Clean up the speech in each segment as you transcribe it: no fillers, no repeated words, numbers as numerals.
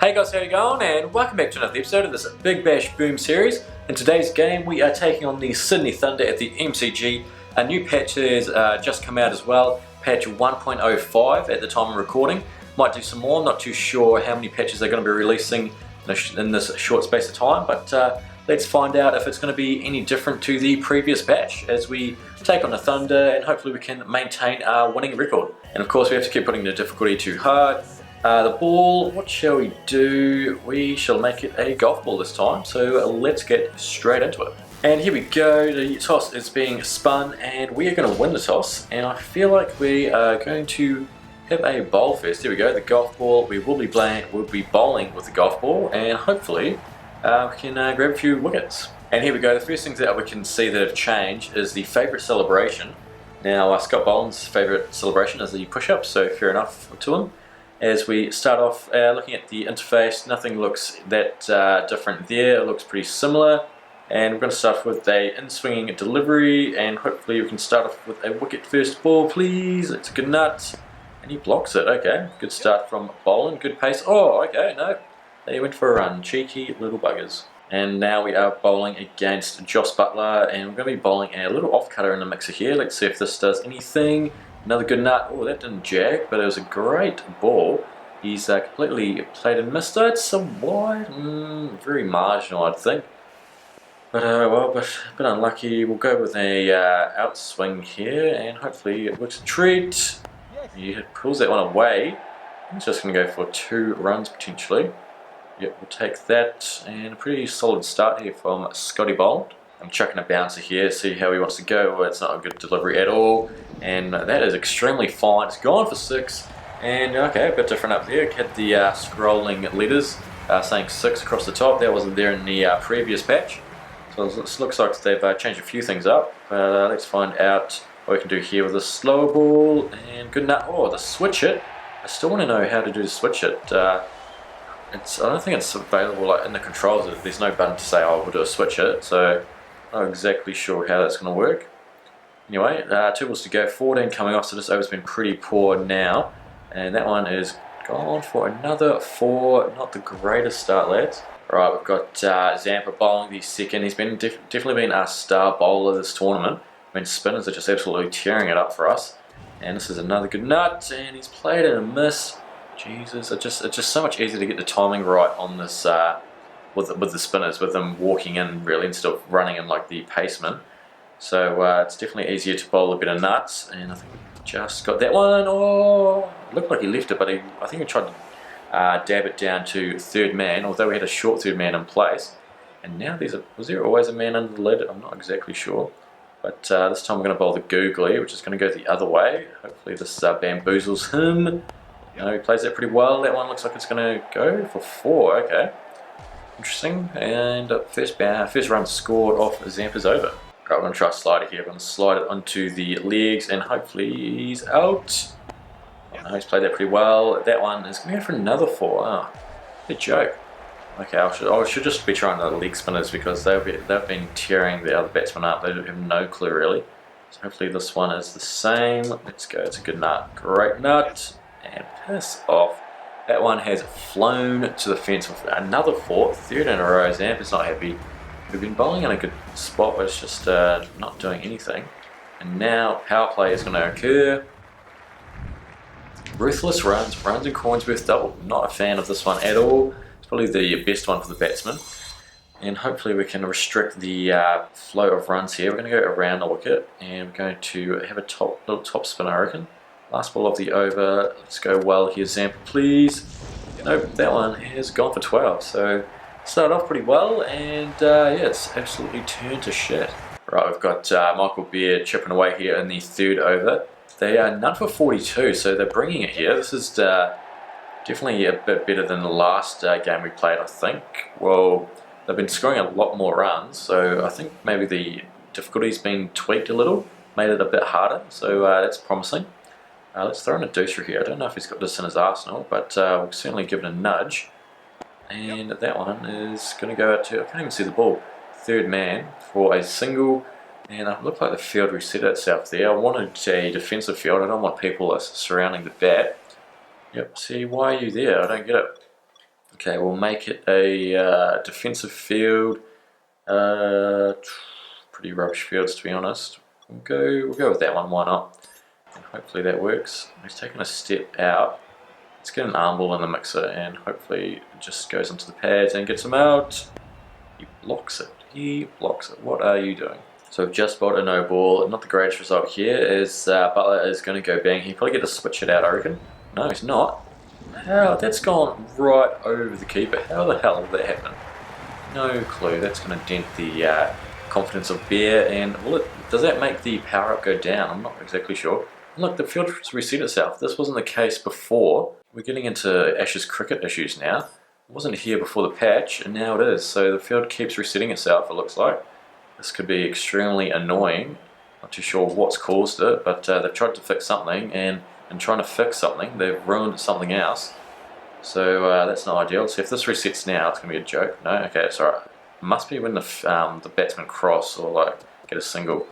Hey guys, how you going? And welcome back to another episode of this Big Bash Boom series. In today's game we are taking on the Sydney Thunder at the MCG. A new patch has just come out as well, patch 1.05 at the time of recording. Might do some more, I'm not too sure how many patches they're going to be releasing in this short space of time, but let's find out if it's going to be any different to the previous patch as we take on the Thunder and hopefully we can maintain our winning record. And of course we have to keep putting the difficulty too hard. The ball, what shall we do? We shall make it a golf ball this time, so let's get straight into it. And here we go, the toss is being spun and we are going to win the toss, and I feel like we are going to have a bowl first. Here we go, the golf ball, we will be bowling with the golf ball, and hopefully we can grab a few wickets. And here we go, the first things that we can see that have changed is the favourite celebration. Now Scott Boland's favourite celebration is the push-up, so fair enough to him. As we start off looking at the interface, nothing looks that different there, it looks pretty similar. And we're going to start off with a in-swinging delivery, and hopefully we can start off with a wicket first ball, please. It's a good nut, and he blocks it, okay. Good start from Boland, good pace. Oh, okay, no, they went for a run, cheeky little buggers. And now we are bowling against Joss Buttler, and we're going to be bowling a little off-cutter in the mixer here. Let's see if this does anything. Another good nut. Oh, that didn't jag, but it was a great ball. He's completely played and missed it. Some wide, very marginal, I'd think. But well, but a bit unlucky. We'll go with a outswing here, and hopefully it looks a treat. He pulls that one away. He's just going to go for 2 runs potentially. Yep, we'll take that, and a pretty solid start here from Scotty Boland. I'm chucking a bouncer here, see how he wants to go. Well, it's not a good delivery at all, and that is extremely fine. It's gone for 6, and okay, a bit different up there. Had the scrolling letters saying 6 across the top. That wasn't there in the previous patch, so it looks like they've changed a few things up. Let's find out what we can do here with the slow ball, and good nut. Oh, the switch hit. I still want to know how to do the switch hit. I don't think it's available in the controls. There's no button to say, oh, we'll do a switch hit, so not exactly sure how that's going to work. Anyway, 2 balls to go, 14 coming off, so this over's been pretty poor now. And that one is gone for another 4, not the greatest start, lads. Right, we've got Zampa bowling the second. He's been definitely been our star bowler this tournament. I mean, spinners are just absolutely tearing it up for us. And this is another good nut, and he's played in a miss. Jesus, it's just so much easier to get the timing right on this with the spinners, with them walking in really instead of running in like the paceman. So it's definitely easier to bowl a bit of nuts, and I think we just got that one. Oh, it looked like he left it, but I think he tried to dab it down to third man, although we had a short third man in place. And now was there always a man under the lid? I'm not exactly sure. But this time we're going to bowl the googly, which is going to go the other way. Hopefully this bamboozles him. You know, he plays that pretty well. That one looks like it's going to go for 4, okay. Interesting, and first run scored off Zampa's over. Right, we're going to try a slider here. We're going to slide it onto the legs, and hopefully he's out. Oh, no, he's played that pretty well. That one is going to go for another 4. Oh, good joke. Okay, I should just be trying the leg spinners because they've been tearing the other batsmen up. They have no clue really. So hopefully this one is the same. Let's go. It's a good nut. Great nut, and piss off. That one has flown to the fence with another 4, 3rd in a row. Zampa's not happy. We've been bowling in a good spot, but it's just not doing anything. And now power play is going to occur. Ruthless runs and coins worth double. Not a fan of this one at all. It's probably the best one for the batsman. And hopefully we can restrict the flow of runs here. We're going to go around the wicket, and we're going to have a little top spin, I reckon. Last ball of the over. Let's go well here, Zampa, please. Nope, that one has gone for 12. So started off pretty well, and yeah, it's absolutely turned to shit. Right, we've got Michael Beard chipping away here in the 3rd over. They are none for 42, so they're bringing it here. This is definitely a bit better than the last game we played, I think. Well, they've been scoring a lot more runs, so I think maybe the difficulty's been tweaked a little, made it a bit harder, so that's promising. Let's throw in a deucer here. I don't know if he's got this in his arsenal, but we'll certainly give it a nudge. And that one is going to go out to, I can't even see the ball, 3rd man for a single. And it looked like the field reset itself there. I wanted a defensive field. I don't want people surrounding the bat. Yep, see, why are you there? I don't get it. Okay, we'll make it a defensive field. Pretty rubbish fields, to be honest. We'll go with that one. Why not? And hopefully that works. He's taking a step out. Let's get an arm ball in the mixer, and hopefully it just goes into the pads and gets him out. He blocks it. He blocks it. What are you doing? So I've just bought a no ball. Not the greatest result here. Is Butler is going to go bang. He probably get to switch it out, I reckon. No, he's not. How? That's gone right over the keeper. How the hell did that happen? No clue. That's going to dent the confidence of Bear. And does that make the power up go down? I'm not exactly sure. Look, the field has reset itself. This wasn't the case before. We're getting into Ash's cricket issues now. It wasn't here before the patch, and now it is. So the field keeps resetting itself, it looks like. This could be extremely annoying. Not too sure what's caused it, but they've tried to fix something, and in trying to fix something, they've ruined something else. So that's not ideal. So if this resets now, it's going to be a joke. No? Okay, it's alright. It must be when the batsman cross or like get a single.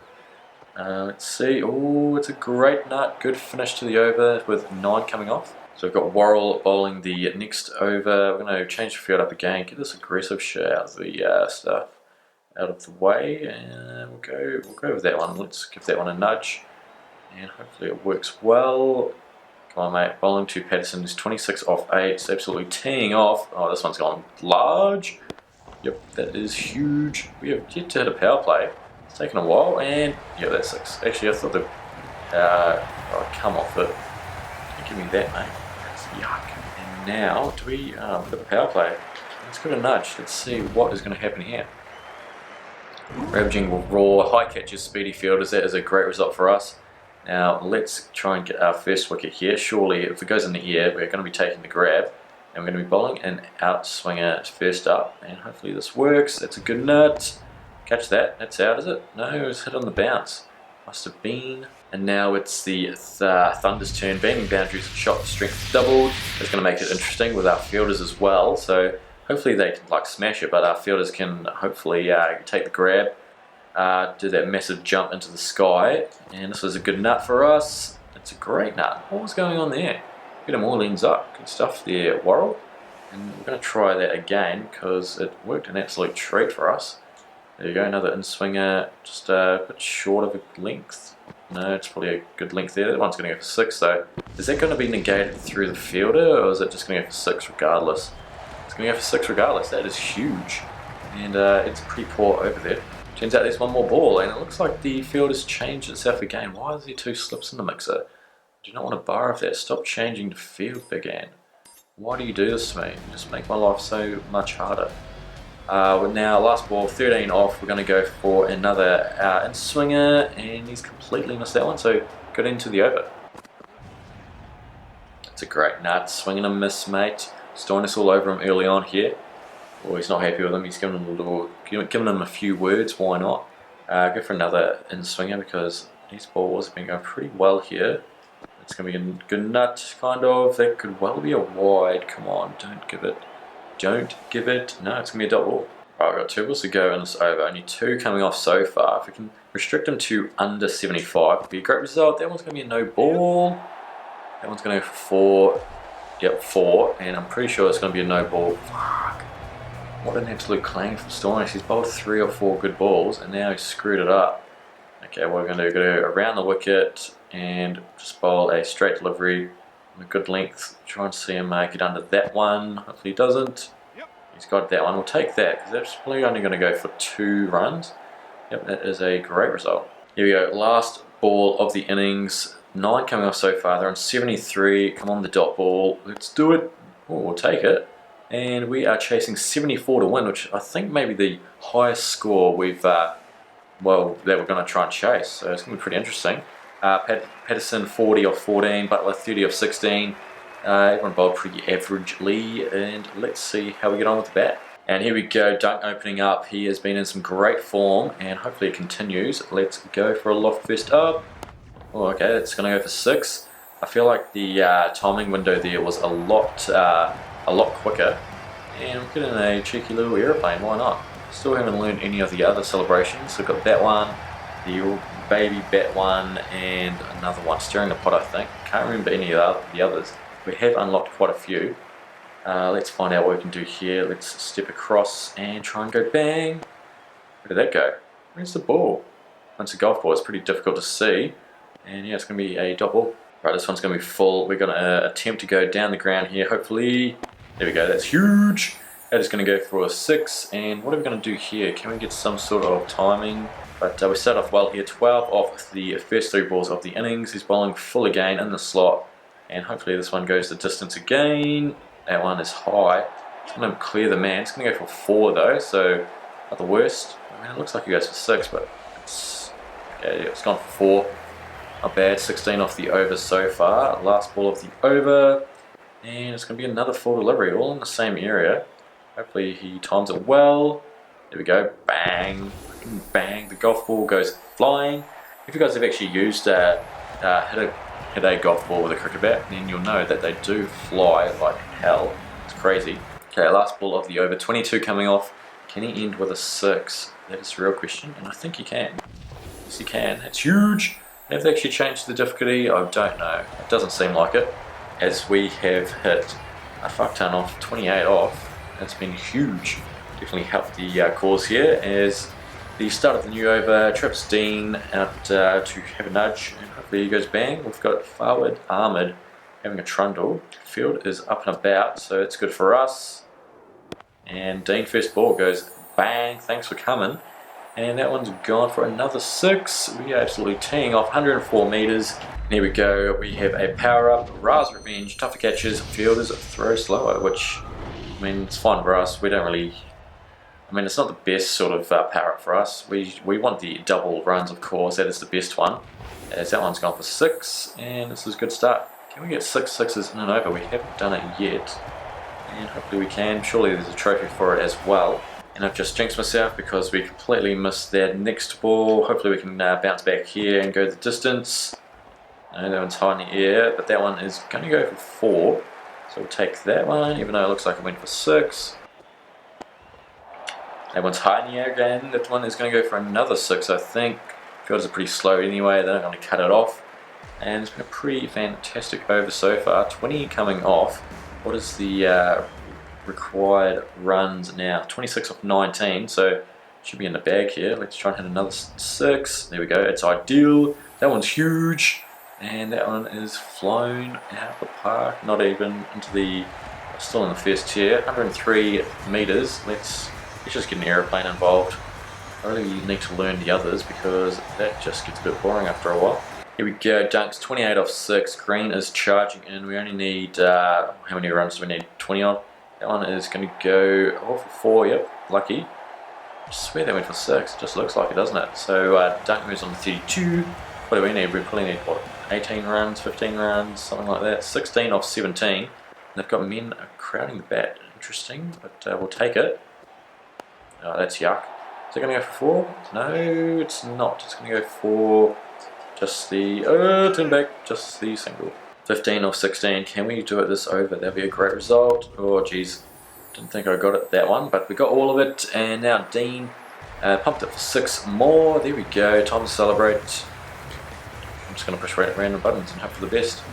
Let's see. Oh, it's a great nut. Good finish to the over with 9 coming off. So we've got Worrell bowling the next over. We're going to change the field up again. Get this aggressive shit out of the stuff out of the way, and we'll go with that one. Let's give that one a nudge, and hopefully it works well. Come on, mate. Bowling to Patterson. He's 26 off 8. It's absolutely teeing off. Oh, this one's gone large. Yep, that is huge. We have yet to hit a power play. It's taken a while, and yeah, that's 6. Actually, I thought the come off it. Don't give me that, mate. That's yuck. And now, do we put a power play? Let's give it a nudge. Let's see what is going to happen here. Ravaging raw, high catches, speedy fielders. That is a great result for us. Now let's try and get our first wicket here. Surely, if it goes in the air, we're going to be taking the grab, and we're going to be bowling an outswinger first up. And hopefully this works. That's a good nut. Catch that. That's out, is it? No, it was hit on the bounce. Must have been. And now it's the Thunder's turn. Banging boundaries, shot strength doubled. It's going to make it interesting with our fielders as well. So hopefully they can like smash it, but our fielders can hopefully take the grab, do that massive jump into the sky. And this is a good nut for us. It's a great nut. What was going on there? Get them all ends up. Good stuff there, Worrell. And we're going to try that again because it worked an absolute treat for us. There you go, another in-swinger, just a bit short of a length. No, it's probably a good length there. That one's going to go for 6 though. Is that going to be negated through the fielder, or is it just going to go for 6 regardless? It's going to go for 6 regardless. That is huge. And it's pretty poor over there. Turns out there's one more ball, and it looks like the field has changed itself again. Why is there 2 slips in the mixer? I do not want to bar of that. Stop changing the field, Big Ann. Why do you do this to me? You just make my life so much harder. Now, last ball, 13 off. We're going to go for another in-swinger, and he's completely missed that one, so got into the over. It's a great nut. Swinging a miss, mate. Storing us all over him early on here. Well, he's not happy with him. He's giving him a few words. Why not? Go for another in-swinger because these balls have been going pretty well here. It's going to be a good nut, kind of. That could well be a wide. Come on, don't give it. Don't give it. No, it's going to be a dot ball. Right, we've got 2 balls to go in this over. Only 2 coming off so far. If we can restrict them to under 75, it'd be a great result. That one's going to be a no ball. That one's going to go for 4. Yep, 4. And I'm pretty sure it's going to be a no ball. Fuck. What an absolute claim from Stornish. He's bowled 3 or 4 good balls, and now he's screwed it up. Okay, what we're going to do, go around the wicket and just bowl a straight delivery. A good length, try and see him get under that one. Hopefully he doesn't. Yep. He's got that one. We'll take that because that's probably only going to go for 2 runs. Yep, that is a great result. Here we go, last ball of the innings. 9 coming off so far. They're on 73. Come on, the dot ball. Let's do it. Oh, we'll take it. And we are chasing 74 to win, which I think may be the highest score we've that we're going to try and chase. So it's going to be pretty interesting. Patterson 40 off 14, Butler 30 off 16. Everyone bowled pretty averagely, and let's see how we get on with the bat. And here we go, Dunk opening up. He has been in some great form, and hopefully it continues. Let's go for a loft first up. Oh, okay, that's going to go for 6. I feel like the timing window there was a lot quicker. And we're getting a cheeky little aeroplane, why not? Still haven't learned any of the other celebrations. So we've got that one, the baby bat one, and another one, stirring the pot I think. Can't remember any of the others. We have unlocked quite a few. Let's find out what we can do here. Let's step across and try and go bang. Where did that go? Where's the ball? Once a golf ball, it's pretty difficult to see. And yeah, it's going to be a dot ball. Right, this one's going to be full. We're going to attempt to go down the ground here, hopefully. There we go, that's huge. That is going to go for a 6. And what are we going to do here? Can we get some sort of timing? But we start off well here. 12 off the first 3 balls of the innings. He's bowling full again in the slot. And hopefully this one goes the distance again. That one is high. It's going to clear the man. It's going to go for 4 though, so not the worst. I mean, it looks like he goes for 6, but it's gone for 4. Not bad. 16 off the over so far. Last ball of the over. And it's going to be another full delivery, all in the same area. Hopefully he times it well. There we go. Bang. Bang. The golf ball goes flying. If you guys have actually used hit a golf ball with a cricket bat, then you'll know that they do fly like hell. It's crazy. Okay, last ball of the over. 22 coming off. Can he end with a 6? That is the real question, and I think he can. Yes, he can. That's huge. Have they actually changed the difficulty? I don't know. It doesn't seem like it, as we have hit a fuck ton off, 28 off. That's been huge. Definitely helped the cause here, as the start of the new over trips Dean out to have a nudge, and hopefully he goes bang. We've got forward Ahmed having a trundle. Field is up and about, so it's good for us. And Dean first ball goes bang, thanks for coming. And that one's gone for another 6. We are absolutely teeing off 104 metres. Here we go, we have a power up, Ra's Revenge, tougher catches, fielders throw slower, which, I mean, it's fine for us. We don't really, I mean, it's not the best sort of power up for us. We want the double runs, of course. That is the best one, as that one's gone for 6, and this is a good start. Can we get 6 sixes in and over? We haven't done it yet, and hopefully we can. Surely there's a trophy for it as well. And I've just jinxed myself because we completely missed that next ball. Hopefully we can bounce back here and go the distance. I know that one's high in the air, but that one is going to go for 4. So we'll take that one, even though it looks like it went for 6. That one's high in the air again. That one is going to go for another 6, I think. Fields are pretty slow anyway, they're not going to cut it off. And it's been a pretty fantastic over so far. 20 coming off. What is the required runs now? 26 off 19, so should be in the bag here. Let's try and hit another 6. There we go, it's ideal. That one's huge, and that one is flown out of the park, not even into the, still in the first tier. 103 metres. Let's just get an aeroplane involved. I really need to learn the others because that just gets a bit boring after a while. Here we go, dunks 28 off 6. Green is charging in. We only need, how many runs do we need? 20 on. That one is going to go for 4, yep, lucky. I swear they went for 6, it just looks like it, doesn't it? So dunk moves on to 32. What do we need? We probably need, what, 18 runs, 15 runs, something like that. 16 off 17. They've got men crowding the bat. Interesting, but we'll take it. Oh, that's yuck. Is it going to go for 4? No, it's not. It's going to go for just the, turn back, just the single. 15 off 16, can we do it this over? That'd be a great result. Oh geez, didn't think I got it that one, but we got all of it, and now Dean pumped it for 6 more. There we go, time to celebrate. I'm just going to push random buttons and hope for the best.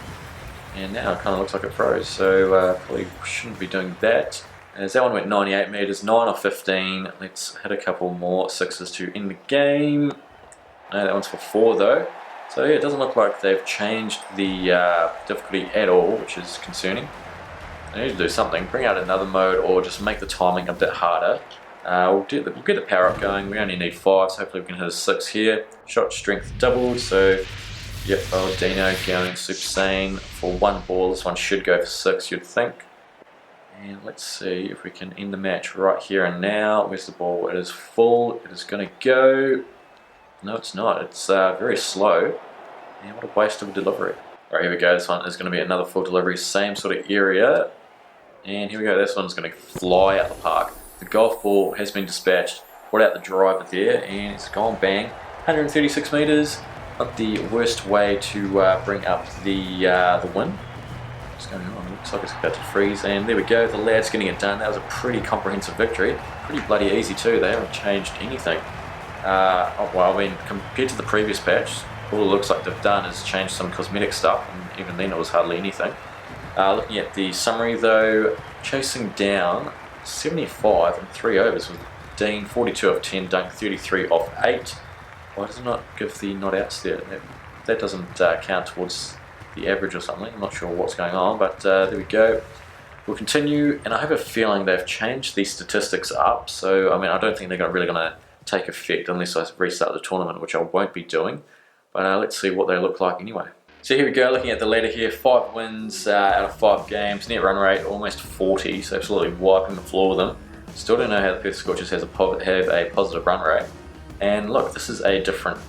And now it kind of looks like it froze, so probably shouldn't be doing that. As that one went 98 metres, 9 off 15. Let's hit a couple more 6s to end the game. No, that one's for 4 though. So yeah, it doesn't look like they've changed the difficulty at all, which is concerning. They need to do something, bring out another mode, or just make the timing a bit harder. We'll get the power up going. We only need 5, so hopefully we can hit a 6 here. Shot strength doubled, so yep, Dino going super sane for 1 ball. This one should go for 6, you'd think. And let's see if we can end the match right here and now. Where's the ball? It is full. It is going to go. No, it's not. It's very slow. And what a waste of a delivery. Alright, here we go. This one is going to be another full delivery. Same sort of area. And here we go. This one's going to fly out the park. The golf ball has been dispatched. Brought out the driver there. And it's gone bang. 136 metres. Not the worst way to bring up the win. What's going on? Looks like it's about to freeze. And there we go. The lad's getting it done. That was a pretty comprehensive victory. Pretty bloody easy too. They haven't changed anything. Well, I mean, compared to the previous patch, all it looks like they've done is changed some cosmetic stuff, and even then it was hardly anything. Looking at the summary though, chasing down 75 and 3 overs with Dean, 42 off 10, Dunk 33 off 8. Why does it not give the not outs there? That doesn't count towards the average or something. I'm not sure what's going on, but there we go. We'll continue, and I have a feeling they've changed these statistics up, so I mean, I don't think they're really going to take effect unless I restart the tournament, which I won't be doing. But let's see what they look like anyway. So here we go, looking at the ladder here, 5 wins out of 5 games, net run rate almost 40, so absolutely wiping the floor with them. Still don't know how the Perth Scorchers have a positive run rate. And look, this is a different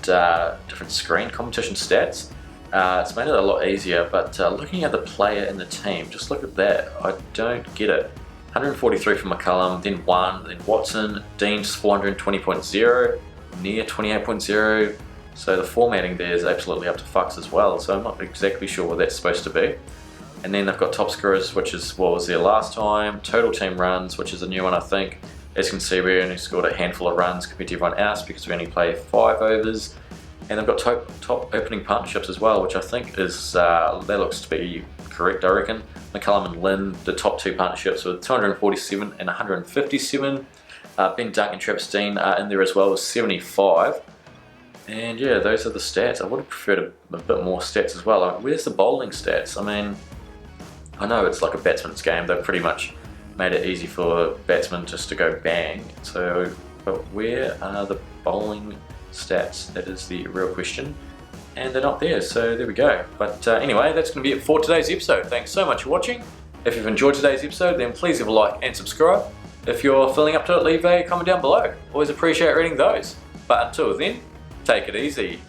screen, competition stats. It's made it a lot easier, but looking at the player in the team, just look at that, I don't get it. 143 for McCullum, then 1, then Watson, Dean's 420.0, near 28.0, so the formatting there is absolutely up to fucks as well, so I'm not exactly sure what that's supposed to be. And then they've got top scorers, which is what was there last time, total team runs, which is a new one I think. As you can see, we only scored a handful of runs compared to everyone else because we only play 5 overs. And they've got top opening partnerships as well, which I think is, that looks to be correct, I reckon. McCullum and Lynn, the top 2 partnerships with 247 and 157. Ben Dunk and Travis Dean are in there as well with 75. And yeah, those are the stats. I would have preferred a bit more stats as well. Like, where's the bowling stats? I mean, I know it's like a batsman's game. They've pretty much made it easy for batsmen just to go bang. So, but where are the bowling stats? That is the real question, and they're not there, so there we go. But anyway, that's going to be it for today's episode. Thanks so much for watching. If you've enjoyed today's episode, then please leave a like and subscribe. If you're feeling up to it, leave a comment down below. Always appreciate reading those. But until then, take it easy.